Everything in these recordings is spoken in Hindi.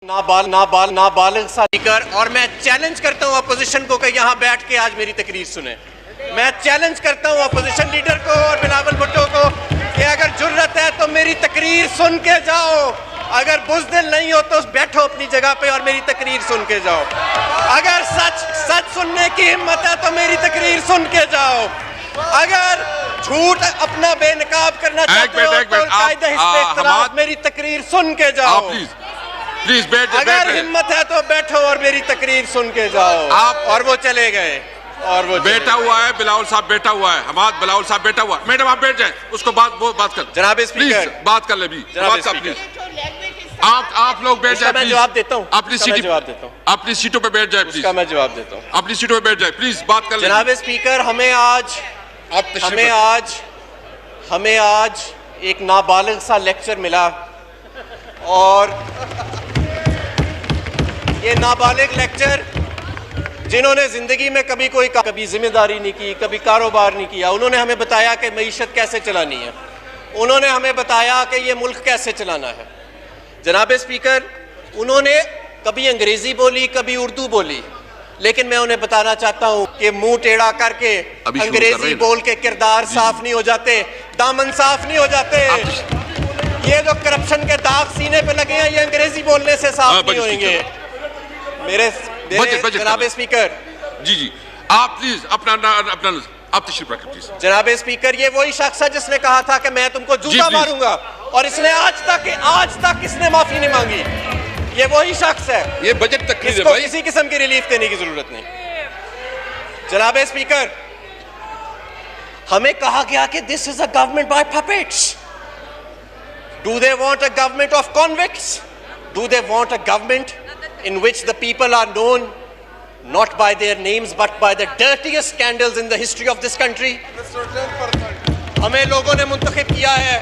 नाबालिग स्पीकर, और मैं चैलेंज करता हूं अपोजिशन को कि यहां बैठ के आज मेरी तकरीर सुने। मैं चैलेंज करता हूं अपोजिशन लीडर को और बिलावल भुट्टो को कि अगर जुर्रत है तो मेरी तकरीर सुन के जाओ, अगर बुज़दिल नहीं हो तो बैठो अपनी जगह पे और मेरी तकरीर सुन के जाओ। अगर सच सुनने की हिम्मत है तो मेरी तकरीर सुन के जाओ। अगर झूठ अपना बेनकाब करना चाहते हो तो कायदे इख्तिलाफ मेरी तकरीर सुन के जाओ। प्लीज बैठ। अगर हिम्मत है तो बैठो और मेरी तकरीर सुन के जाओ। और वो चले गए और वो बैठा हुआ है, बिलावल साहब बैठा हुआ है, हमाद बिलावल साहब बैठा हुआ है। मैडम आप बैठ जाए, उसको बात कर। जनाब स्पीकर बात कर ले भी। आप लोग बैठ जाए। मैं जवाब देता हूँ, अपनी सीटों पे बैठ जाए प्लीज। मैं जवाब देता हूँ, अपनी सीटों पे बैठ जाए प्लीज। बात कर ले जनाब स्पीकर। हमें आज एक नाबालिग सा लेक्चर मिला और ये नाबालिग लेक्चर जिन्होंने ज़िंदगी में कभी जिम्मेदारी नहीं की, कभी कारोबार नहीं किया, उन्होंने हमें बताया कि मईशत कैसे चलानी है, उन्होंने हमें बताया कि ये मुल्क कैसे चलाना है। जनाब स्पीकर, उन्होंने कभी अंग्रेज़ी बोली, कभी उर्दू बोली, लेकिन मैं उन्हें बताना चाहता हूं कि मुंह टेढ़ा करके अंग्रेज़ी बोल के किरदार साफ नहीं हो जाते, दामन साफ नहीं हो जाते। ये जो करप्शन के दाग सीने पे लगे हैं, ये अंग्रेज़ी बोलने से साफ नहीं होंगे। मेरे जनाब स्पीकर जी आप प्लीज अपना आप तशरीफ रखें प्लीज। जनाब स्पीकर, ये वही शख्स है जिसने कहा था कि मैं तुमको जूता मारूंगा और इसने आज तक इसने माफी नहीं मांगी। ये वही शख्स है। ये बजट तक इसको किसी किस्म की रिलीफ देने की जरूरत नहीं। जनाब स्पीकर, हमें कहा गया कि this is a government by puppets. Do they want a government of convicts? Do they want a government in which the people are known not by their names but by the dirtiest scandals in the history of this country? हमें लोगों ने मुंतखब किया है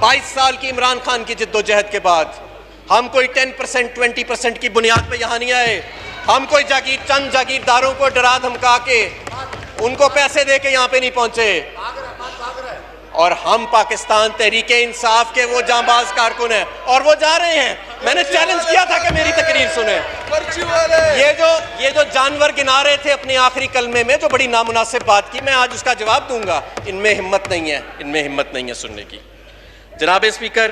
22 साल की इमरान खान की जिद्दोजहद के बाद। हम कोई 10% 20% की बुनियाद पे यहाँ नहीं आए। हम कोई चंद जागीरदारों को डरा धमका के उनको पैसे दे के यहाँ पे नहीं पहुंचे। और हम पाकिस्तान तहरीके इंसाफ के वो जांबाज कारकुन हैं और वो जा रहे हैं। मैंने चैलेंज किया था कि मेरी तकरीर सुने। ये जो जानवर गिना रहे थे अपने आखिरी कलमे में, जो बड़ी नामुनासिब बात की, मैं आज उसका जवाब दूंगा। इनमें हिम्मत नहीं है सुनने की। जनाब स्पीकर,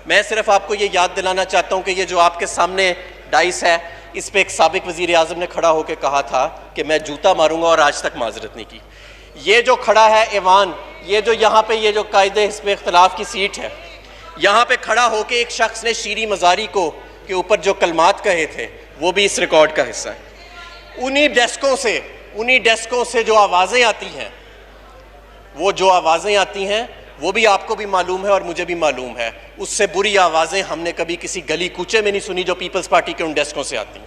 मैं सिर्फ आपको ये याद दिलाना चाहता हूँ कि ये जो आपके सामने डाइस है, इस पे एक साबिक वजीर आज़म ने खड़ा होकर कहा था कि मैं जूता मारूंगा और आज तक माजरत नहीं की। ये जो खड़ा है ऐवान, ये जो यहाँ पे ये जो कायदे हिस्ब इख्तिलाफ की सीट है, यहाँ पे खड़ा होके एक शख्स ने शीरी मज़ारी को के ऊपर जो कलमात कहे थे, वो भी इस रिकॉर्ड का हिस्सा है। उन्हीं डेस्कों से जो आवाज़ें आती हैं, वो भी आपको भी मालूम है और मुझे भी मालूम है। उससे बुरी आवाज़ें हमने कभी किसी गली कूचे में नहीं सुनी जो पीपल्स पार्टी के उन डेस्कों से आती हैं।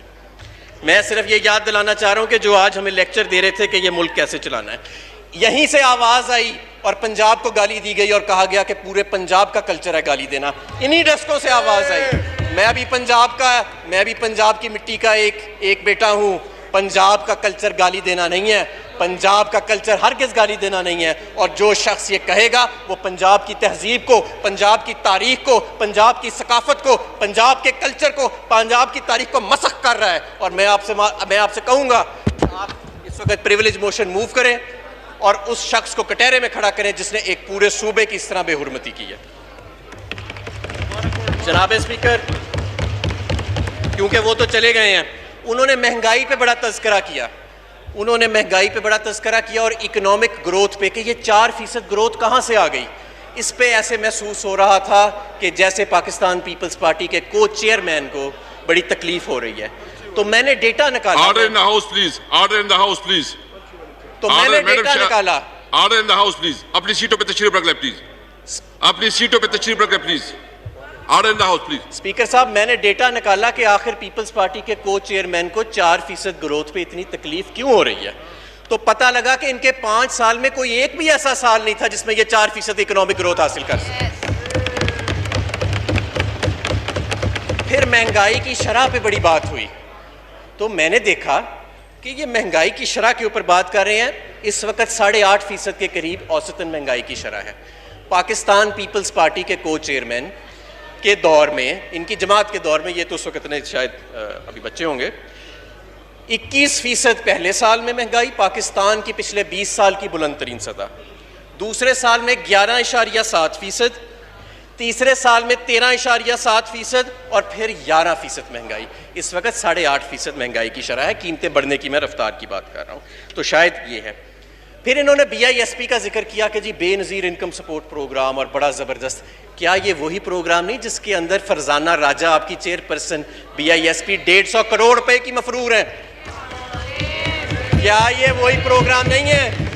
मैं सिर्फ ये याद दिलाना चाह रहा हूँ कि जो आज हमें लेक्चर दे रहे थे कि ये मुल्क कैसे चलाना है, यहीं से आवाज़ आई और पंजाब को गाली दी गई और कहा गया कि पूरे पंजाब का कल्चर है गाली देना। इन्हीं डेस्कों से आवाज़ आई। मैं भी पंजाब की मिट्टी का एक बेटा हूँ। पंजाब का कल्चर गाली देना नहीं है, पंजाब का कल्चर हरगिज़ गाली देना नहीं है। और जो शख्स ये कहेगा वो पंजाब की तहजीब को, पंजाब की तारीख को, पंजाब की सकाफत को, पंजाब के कल्चर को, पंजाब की तारीख को मसख कर रहा है। और मैं आपसे कहूँगा, आप इस वक्त प्रिविलेज मोशन मूव करें और उस शख्स को कटहरे में खड़ा करें जिसने एक पूरे सूबे की इस तरह बेहुरमती की है। जनाब स्पीकर, क्योंकि वो तो चले गए हैं, उन्होंने महंगाई पे बड़ा तज़किरा किया और इकोनॉमिक ग्रोथ पे कि ये 4% ग्रोथ कहाँ से आ गई। इस पे ऐसे महसूस हो रहा था कि जैसे पाकिस्तान पीपल्स पार्टी के को चेयरमैन को बड़ी तकलीफ हो रही है। तो मैंने डेटा निकाला। Order in the house please. Order in the house please. तो मैंने डेटा निकाला। Order in the house please. अपनी सीटों पे तशरीफ रख ले प्लीज। अपनी सीटों पे तशरीफ रख ले please. Order in the house please. Speaker साहब, मैंने डेटा निकाला कि आखिर पीपल्स पार्टी के को चेयरमैन को 4% ग्रोथ पे इतनी तकलीफ क्यों हो रही है। तो पता लगा कि इनके 5 साल में कोई एक भी ऐसा साल नहीं था जिसमें ये 4% इकोनॉमिक ग्रोथ हासिल कर सके। फिर महंगाई की शरह पे बड़ी बात हुई तो मैंने देखा कि ये महंगाई की शरह के ऊपर बात कर रहे हैं। इस वक्त 8.5% के करीब औसतन महंगाई की शरह है। पाकिस्तान पीपल्स पार्टी के को चेयरमैन के दौर में, इनकी जमात के दौर में, ये तो उस वक्त इतने शायद अभी बच्चे होंगे, 21% पहले साल में महंगाई, पाकिस्तान की पिछले 20 साल की बुलंद तरीन सतह। दूसरे साल में 11.7%, तीसरे साल में 13.7% और फिर 11% महंगाई। इस वक्त 8.5% महंगाई की शरह है। कीमतें बढ़ने की मैं रफ्तार की बात कर रहा हूँ, तो शायद ये है। फिर इन्होंने BISP का जिक्र किया कि जी बेनज़ीर इनकम सपोर्ट प्रोग्राम और बड़ा ज़बरदस्त। क्या ये वही प्रोग्राम नहीं जिसके अंदर फरजाना राजा आपकी चेयरपर्सन BISP 150 करोड़ रुपए की मफरूर है? क्या ये वही प्रोग्राम नहीं है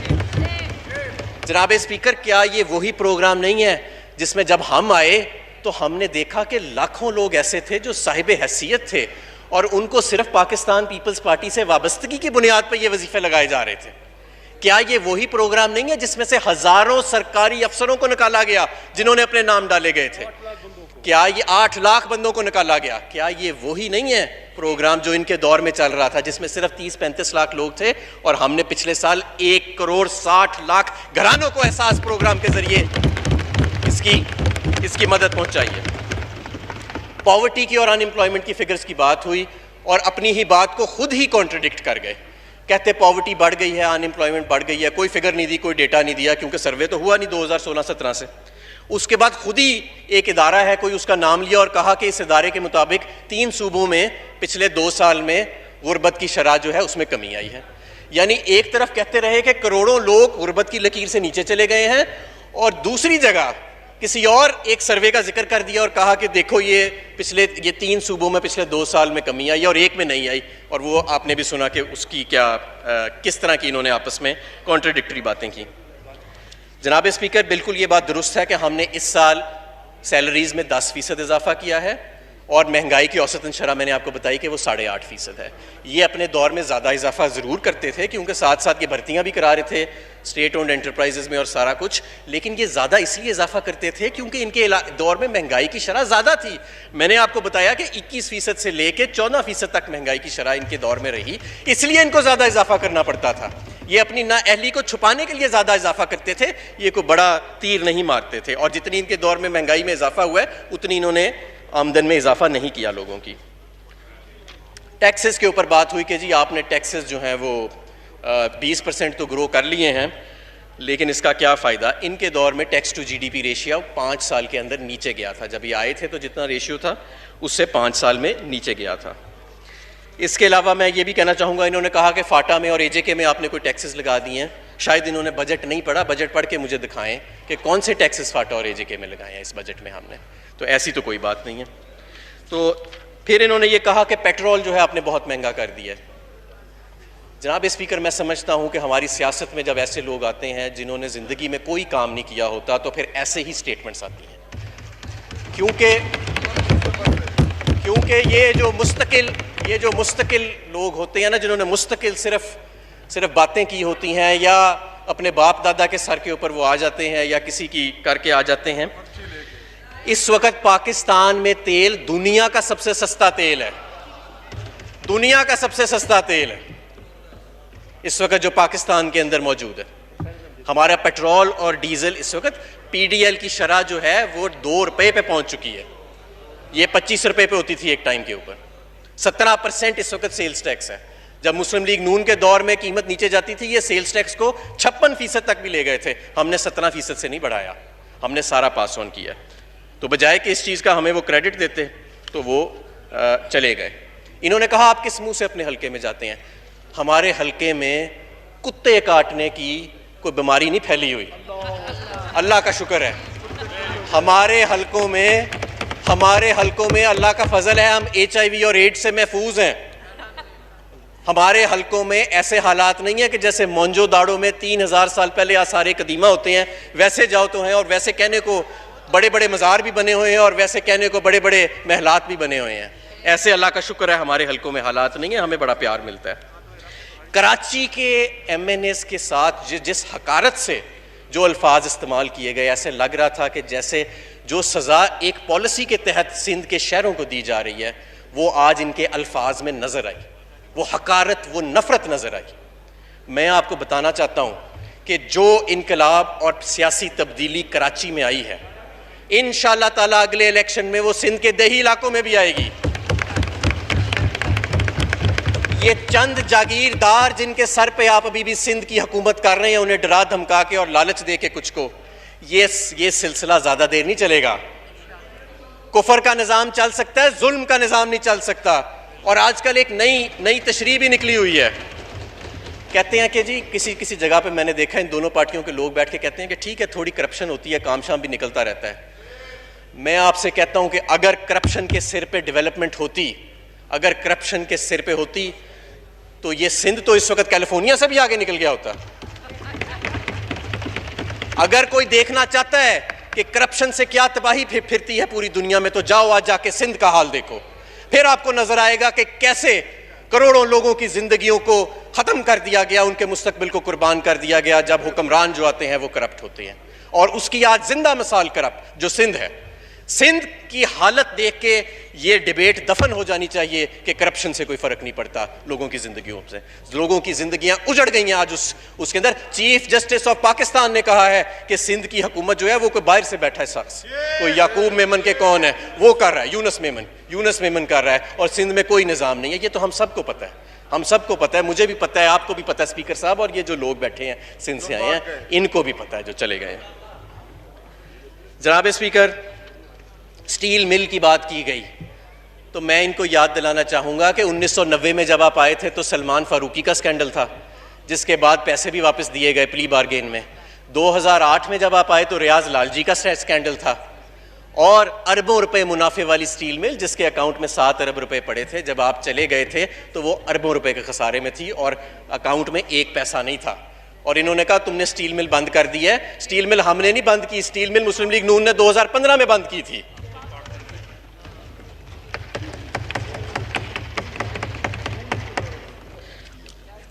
जनाब स्पीकर? क्या ये वही प्रोग्राम नहीं है जिसमें जब हम आए तो हमने देखा कि लाखों लोग ऐसे थे जो साहिब हैसियत थे और उनको सिर्फ पाकिस्तान पीपल्स पार्टी से वाबस्तगी की बुनियाद पर ये वजीफे लगाए जा रहे थे? क्या ये वही प्रोग्राम नहीं है जिसमें से हजारों सरकारी अफसरों को निकाला गया जिन्होंने अपने नाम डाले गए थे? क्या ये 8 लाख बंदों को निकाला गया? क्या ये वही नहीं है प्रोग्राम जो इनके दौर में चल रहा था, जिसमें सिर्फ 30-35 लाख लोग थे और हमने पिछले साल 1.60 करोड़ घरानों को एहसास प्रोग्राम के जरिए इसकी मदद पहुंचाई है? पॉवर्टी की और अनएम्प्लॉयमेंट की फिगर्स की बात हुई और अपनी ही बात को खुद ही कॉन्ट्रडिक्ट कर गए। कहते पॉवर्टी बढ़ गई है, अनएम्प्लॉयमेंट बढ़ गई है, कोई फिगर नहीं दी, कोई डेटा नहीं दिया, क्योंकि सर्वे तो हुआ नहीं 2016-17 से। उसके बाद खुद ही एक इदारा है, कोई उसका नाम लिया और कहा कि इस इदारे के मुताबिक 3 सूबों में पिछले 2 साल में गुर्बत की शरह जो है उसमें कमी आई है। यानी एक तरफ कहते रहे कि करोड़ों लोग गुर्बत की लकीर से नीचे चले गए हैं और दूसरी जगह किसी और एक सर्वे का जिक्र कर दिया और कहा कि देखो ये 3 सूबों में पिछले 2 साल में कमी आई और एक में नहीं आई। और वो आपने भी सुना कि उसकी किस तरह की इन्होंने आपस में कॉन्ट्रडिक्टरी बातें की। जनाब स्पीकर, बिल्कुल ये बात दुरुस्त है कि हमने इस साल सैलरीज में 10% इजाफा किया है और महंगाई की औसतन शरह मैंने आपको बताई कि वो 8.5% है। ये अपने दौर में ज़्यादा इजाफा ज़रूर करते थे क्योंकि साथ साथ ये भर्तियाँ भी करा रहे थे स्टेट ओन्ड एंटरप्राइजेज़ में और सारा कुछ, लेकिन ये ज़्यादा इसलिए इजाफा करते थे क्योंकि इनके दौर में महंगाई की शरह ज़्यादा थी। मैंने आपको बताया कि 21% से लेकर 14% तक महंगाई की शरह इनके दौर में रही, इसलिए इनको ज़्यादा इजाफा करना पड़ता था। ये अपनी नाअहली को छुपाने के लिए ज़्यादा इजाफा करते थे, ये कोई बड़ा तीर नहीं मारते थे। और जितनी इनके दौर में महंगाई में इजाफा हुआ है उतनी इन्होंने आमदन में इजाफा नहीं किया लोगों की। टैक्सेस के ऊपर बात हुई कि जी आपने टैक्सेस जो हैं वो 20% तो ग्रो कर लिए हैं, लेकिन इसका क्या फ़ायदा? इनके दौर में टैक्स टू GDP रेशियो 5 साल के अंदर नीचे गया था। जब ये आए थे तो जितना रेशियो था उससे 5 साल में नीचे गया था। इसके अलावा मैं ये भी कहना चाहूँगा, इन्होंने कहा कि फाटा में और AJK में आपने कोई टैक्सेस लगा दिए हैं। शायद इन्होंने बजट नहीं पढ़ा, बजट पढ़ के मुझे दिखाएं कि कौन से टैक्सेस फाटा और AJK में लगाए हैं इस बजट में हमने। तो ऐसी तो कोई बात नहीं है। तो फिर इन्होंने ये कहा कि पेट्रोल जो है आपने बहुत महंगा कर दिया है। जनाब स्पीकर, मैं समझता हूँ कि हमारी सियासत में जब ऐसे लोग आते हैं जिन्होंने ज़िंदगी में कोई काम नहीं किया होता तो फिर ऐसे ही स्टेटमेंट्स आती हैं, क्योंकि ये जो मुस्तकिल लोग होते हैं ना, जिन्होंने मुस्तकिल सिर्फ बातें की होती हैं या अपने बाप दादा के सर के ऊपर वो आ जाते हैं या किसी की करके आ जाते हैं। इस वक्त पाकिस्तान में तेल दुनिया का सबसे सस्ता तेल है, दुनिया का सबसे सस्ता तेल है इस वक्त जो पाकिस्तान के अंदर मौजूद है। हमारा पेट्रोल और डीजल इस वक्त PDL की शरह जो है वो 2 रुपये पे पहुंच चुकी है। ये 25 रुपये पे होती थी एक टाइम के ऊपर। 17% इस वक्त सेल्स टैक्स है। जब मुस्लिम लीग नून के दौर में कीमत नीचे जाती थी ये सेल्स टैक्स को 56% तक भी ले गए थे। हमने 17% से नहीं बढ़ाया, हमने सारा पास ऑन किया। तो बजाय कि इस चीज़ का हमें वो क्रेडिट देते तो वो चले गए। इन्होंने कहा आप किस मुंह से अपने हल्के में जाते हैं? हमारे हल्के में कुत्ते काटने की कोई बीमारी नहीं फैली हुई, अल्लाह का शुक्र है। हमारे हल्कों में अल्लाह का फजल है, हम HIV और एड्स से महफूज हैं। हमारे हल्कों में ऐसे हालात नहीं है कि जैसे मोंजो दाड़ो में 3000 साल पहले आसारे कदीमा होते हैं वैसे जाओ तो हैं, और वैसे कहने को बड़े बड़े मज़ार भी बने हुए हैं और वैसे कहने को बड़े बड़े महलात भी बने हुए हैं। ऐसे अल्लाह का शुक्र है हमारे हल्कों में हालात नहीं है, हमें बड़ा प्यार मिलता है। कराची के MNAs के साथ जिस हकारत से जो अल्फाज इस्तेमाल किए गए, ऐसे लग रहा था कि जैसे जो सज़ा एक पॉलिसी के तहत सिंध के शहरों को दी जा रही है वो आज इनके अल्फाज में नज़र आई, वो हकारत, वो नफ़रत नज़र आई। मैं आपको बताना चाहता हूँ कि जो इनकलाब और सियासी तब्दीली कराची में आई है इंशाअल्लाह ताला अगले इलेक्शन में वो सिंध के देही इलाकों में भी आएगी। ये चंद जागीरदार जिनके सर पे आप अभी भी सिंध की हुकूमत कर रहे हैं, उन्हें डरा धमका के और लालच दे के कुछ को, ये सिलसिला ज्यादा देर नहीं चलेगा। कुफर का निजाम चल सकता है, जुल्म का निजाम नहीं चल सकता। और आजकल एक नई तशरीह भी निकली हुई है। कहते हैं कि जी किसी जगह पे मैंने देखा इन दोनों पार्टियों के लोग बैठ के कहते हैं कि ठीक है थोड़ी करप्शन होती है, काम शाम भी निकलता रहता है। मैं आपसे कहता हूं कि अगर करप्शन के सिर पे डेवलपमेंट होती, अगर करप्शन के सिर पे होती तो ये सिंध तो इस वक्त कैलिफोर्निया से भी आगे निकल गया होता। अगर कोई देखना चाहता है कि करप्शन से क्या तबाही फिरती है पूरी दुनिया में, तो जाओ आज जाके सिंध का हाल देखो, फिर आपको नजर आएगा कि कैसे करोड़ों लोगों की जिंदगियों को खत्म कर दिया गया, उनके मुस्तकबिल को कुर्बान कर दिया गया जब हुक्मरान जो आते हैं वो करप्ट होते हैं। और उसकी आज जिंदा मिसाल करप्ट जो सिंध है। सिंध की हालत देख के ये डिबेट दफन हो जानी चाहिए कि करप्शन से कोई फर्क नहीं पड़ता लोगों की जिंदगियों से। लोगों की जिंदगियां उजड़ गई हैं आज उसके अंदर। चीफ जस्टिस ऑफ पाकिस्तान ने कहा है कि सिंध की हुकूमत जो है वो कोई बाहर से बैठा है शख्स, कोई याकूब मेमन के कौन है वो कर रहा है, यूनुस मेमन कर रहा है, और सिंध में कोई निजाम नहीं है। ये तो हम सबको पता है, हम सबको पता है, मुझे भी पता है, आपको भी पता है स्पीकर साहब, और ये जो लोग बैठे हैं सिंध से आए हैं इनको भी पता है जो चले गए हैं। जनाब स्पीकर, स्टील मिल की बात की गई तो मैं इनको याद दिलाना चाहूंगा कि 1990 में जब आप आए थे तो सलमान फारूकी का स्कैंडल था, जिसके बाद पैसे भी वापस दिए गए प्ली बार्गेन में। 2008 में जब आप आए तो रियाज लालजी का स्कैंडल था, और अरबों रुपए मुनाफे वाली स्टील मिल जिसके अकाउंट में 7 अरब रुपए पड़े थे, जब आप चले गए थे तो वो अरबों रुपए के खसारे में थी और अकाउंट में एक पैसा नहीं था। और इन्होंने कहा तुमने स्टील मिल बंद कर दी है। स्टील मिल हमने नहीं बंद की, स्टील मिल मुस्लिम लीग नून ने 2015 में बंद की थी।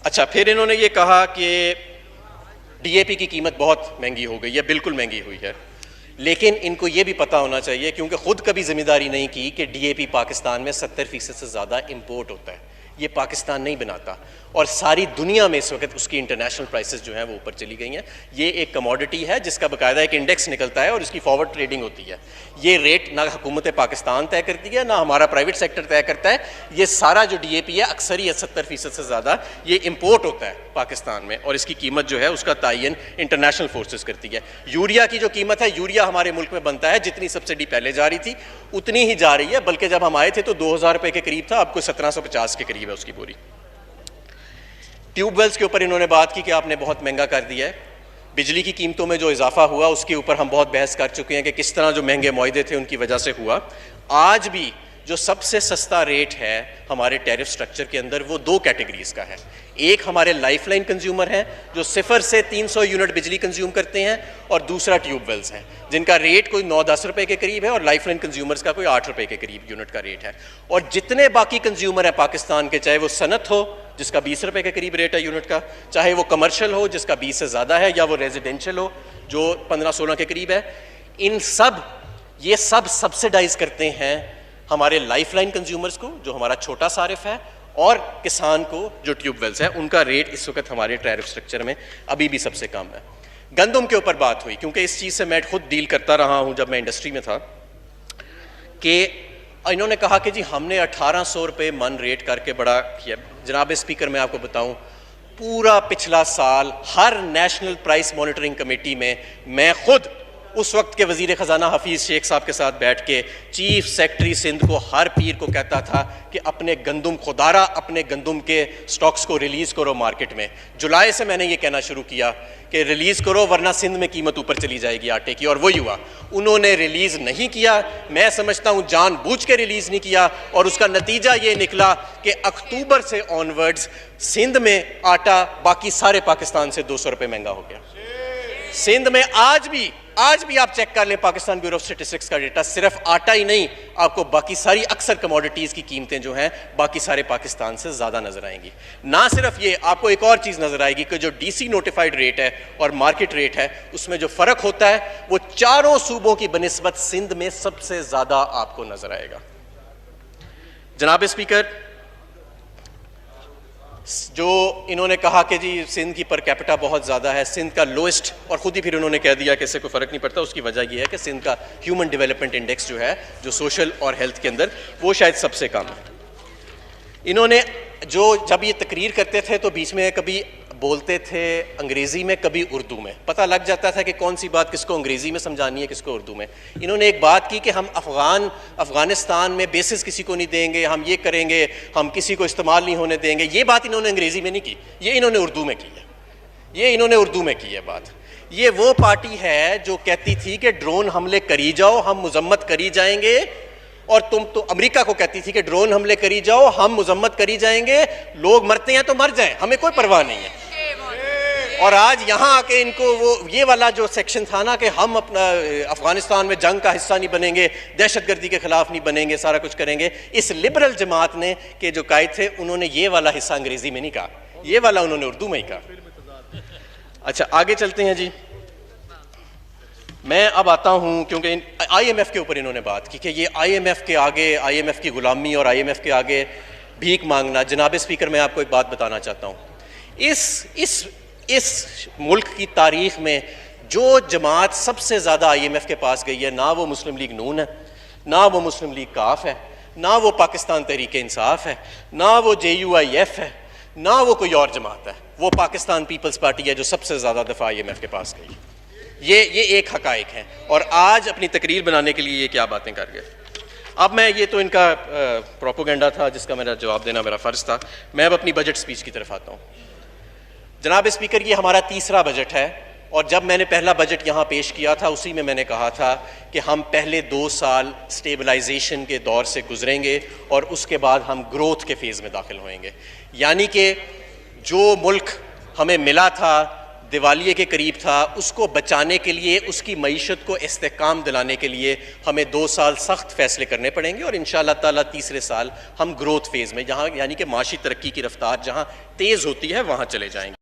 अच्छा, फिर इन्होंने ये कहा कि डीएपी की कीमत बहुत महंगी हो गई है। बिल्कुल महंगी हुई है, लेकिन इनको ये भी पता होना चाहिए, क्योंकि खुद कभी जिम्मेदारी नहीं की, कि डीएपी पाकिस्तान में 70% से ज़्यादा इंपोर्ट होता है, ये पाकिस्तान नहीं बनाता। और सारी दुनिया में इस वक्त उसकी इंटरनेशनल प्राइसेस जो हैं वो ऊपर चली गई हैं। ये एक कमोडिटी है जिसका बाकायदा एक इंडेक्स निकलता है और इसकी फॉरवर्ड ट्रेडिंग होती है। ये रेट ना हुकूमत पाकिस्तान तय करती है ना हमारा प्राइवेट सेक्टर तय करता है। ये सारा जो डीएपी है अक्सरियत 70% से ज़्यादा ये इम्पोर्ट होता है पाकिस्तान में, और इसकी कीमत जो है उसका तयन इंटरनेशनल फोर्सेस करती है। यूरिया की जो कीमत है, यूरिया हमारे मुल्क में बनता है, जितनी सब्सिडी पहले जा रही थी उतनी ही जा रही है, बल्कि जब हम आए थे तो 2000 रुपये के करीब था, अब कोई 1750 के करीब है उसकी बोरी। ट्यूबवेल्स के ऊपर इन्होंने बात की कि आपने बहुत महंगा कर दिया है। बिजली की कीमतों में जो इजाफा हुआ उसके ऊपर हम बहुत बहस कर चुके हैं कि किस तरह जो महंगे मुआहदे थे उनकी वजह से हुआ। आज भी जो सबसे सस्ता रेट है हमारे टैरिफ स्ट्रक्चर के अंदर वो 2 कैटेगरीज का है। एक हमारे लाइफलाइन कंज्यूमर हैं जो 0 से 300 यूनिट बिजली कंज्यूम करते हैं, और दूसरा ट्यूबवेल्स हैं जिनका रेट कोई 9-10 रुपए के करीब है, और लाइफलाइन कंज्यूमर्स का कोई 8 रुपए के करीब यूनिट का रेट है। और जितने बाकी कंज्यूमर हैं पाकिस्तान के, चाहे वो सनत हो जिसका 20 रुपए के करीब रेट है यूनिट का, चाहे वो कमर्शियल हो जिसका 20 से ज़्यादा है, या वो रेजिडेंशियल हो जो 15-16 के करीब है, ये सब सब्सिडाइज करते हैं हमारे लाइफलाइन कंज्यूमर्स को जो हमारा छोटा सारिफ है, और किसान को जो ट्यूबवेल्स है उनका रेट इस वक्त हमारे टैरिफ स्ट्रक्चर में अभी भी सबसे कम है। गंदम के ऊपर बात हुई, क्योंकि इस चीज़ से मैं खुद डील करता रहा हूं जब मैं इंडस्ट्री में था, कि इन्होंने कहा कि जी हमने 1800 रुपये मन रेट करके बड़ा किया। जनाब स्पीकर, मैं आपको बताऊं, पूरा पिछला साल हर नेशनल प्राइस मॉनिटरिंग कमेटी में मैं खुद उस वक्त के वजीर ख़जाना हफीज़ शेख साहब के साथ बैठ के चीफ सेक्रेटरी सिंध को हर पीर को कहता था कि अपने गंदम खुदारा अपने गंदम के स्टॉक्स को रिलीज़ करो मार्केट में। जुलाई से मैंने ये कहना शुरू किया कि रिलीज़ करो वरना सिंध में कीमत ऊपर चली जाएगी आटे की, और वही हुआ। उन्होंने रिलीज़ नहीं किया, मैं समझता हूँ जानबूझ के रिलीज़ नहीं किया, और उसका नतीजा ये निकला कि अक्टूबर से ऑनवर्ड्स सिंध में आटा बाकी सारे पाकिस्तान से 200 रुपये महंगा हो गया। सिंध में आज भी आप चेक कर लें पाकिस्तान ब्यूरो ऑफ स्टैटिस्टिक्स का डेटा, सिर्फ आटा ही नहीं, आपको बाकी सारी अक्सर कमोडिटीज़ की कीमतें जो हैं बाकी सारे पाकिस्तान से ज़्यादा नजर आएंगी। ना सिर्फ ये, आपको एक और चीज़ नजर आएगी कि जो डीसी नोटिफाइड रेट है और मार्केट रेट है उसमें जो फ़र्क होता है वो चारों सूबों की बनिस्बत सिंध में सबसे ज़्यादा आपको नजर आएगा। जनाब स्पीकर, जो इन्होंने कहा कि जी सिंध की पर कैपिटा बहुत ज़्यादा है, सिंध का लोएस्ट, और ख़ुद ही फिर उन्होंने कह दिया कि इससे कोई फ़र्क नहीं पड़ता। उसकी वजह यह है कि सिंध का ह्यूमन डेवलपमेंट इंडेक्स जो है, जो सोशल और हेल्थ के अंदर, वो शायद सबसे कम है। इन्होंने जो जब ये तकरीर करते थे तो बीच में कभी बोलते थे अंग्रेज़ी में, कभी उर्दू में, पता लग जाता था कि कौन सी बात किसको अंग्रेज़ी में समझानी है, किसको उर्दू में। इन्होंने एक बात की कि हम अफ़गानिस्तान में बेसिस किसी को नहीं देंगे, हम ये करेंगे, हम किसी को इस्तेमाल नहीं होने देंगे। ये बात इन्होंने अंग्रेज़ी में नहीं की, ये इन्होंने उर्दू में की है। ये इन्होंने उर्दू में की है बात। ये वो पार्टी है जो कहती थी कि ड्रोन हमले करी जाओ, हम मजम्मत करी जाएंगे, और तुम तो अमेरिका को कहती थी कि ड्रोन हमले करी जाओ, हम मजम्मत करी जाएंगे, लोग मरते हैं तो मर जाएं, हमें कोई परवाह नहीं है। और आज यहाँ आके इनको वो ये वाला जो सेक्शन था ना कि हम अपना अफगानिस्तान में जंग का हिस्सा नहीं बनेंगे, दहशतगर्दी के खिलाफ नहीं बनेंगे, सारा कुछ करेंगे, इस लिबरल जमात ने के जो कायद थे उन्होंने ये वाला हिस्सा अंग्रेजी में नहीं कहा, ये वाला उन्होंने उर्दू में ही कहा। अच्छा, आगे चलते हैं जी। मैं अब आता हूँ, क्योंकि IMF के ऊपर इन्होंने बात की कि ये IMF के आगे, IMF की गुलामी और IMF के आगे भीख मांगना। जनाब स्पीकर, मैं आपको एक बात बताना चाहता हूँ, इस मुल्क की तारीख में जो जमात सबसे ज़्यादा IMF के पास गई है, ना वो मुस्लिम लीग नून है, ना वो मुस्लिम लीग काफ है, ना वो पाकिस्तान तहरीक इंसाफ है, ना वो JUIF है, ना वो कोई और जमात है, वो पाकिस्तान पीपल्स पार्टी है जो सबसे ज़्यादा दफ़ा IMF के पास गई। ये एक हकाइक है, और आज अपनी तकरीर बनाने के लिए ये क्या बातें कर गए। अब मैं, ये तो इनका प्रोपोगेंडा था जिसका मेरा जवाब देना मेरा फ़र्ज़ था। मैं अब अपनी बजट स्पीच की तरफ आता हूँ। जनाब स्पीकर, ये हमारा तीसरा बजट है, और जब मैंने पहला बजट यहाँ पेश किया था उसी में मैंने कहा था कि हम पहले 2 साल स्टेबलाइजेशन के दौर से गुजरेंगे और उसके बाद हम ग्रोथ के फेज़ में दाखिल होएंगे। यानी कि जो मुल्क हमें मिला था, दिवालिये के करीब था, उसको बचाने के लिए, उसकी मईशत को इस्तेहकाम दिलाने के लिए हमें 2 साल सख्त फ़ैसले करने पड़ेंगे, और इंशाअल्लाह ताला तीसरे साल हम ग्रोथ फेज़ में, जहाँ यानी कि माशी तरक्की की रफ्तार जहाँ तेज़ होती है वहाँ चले जाएंगे।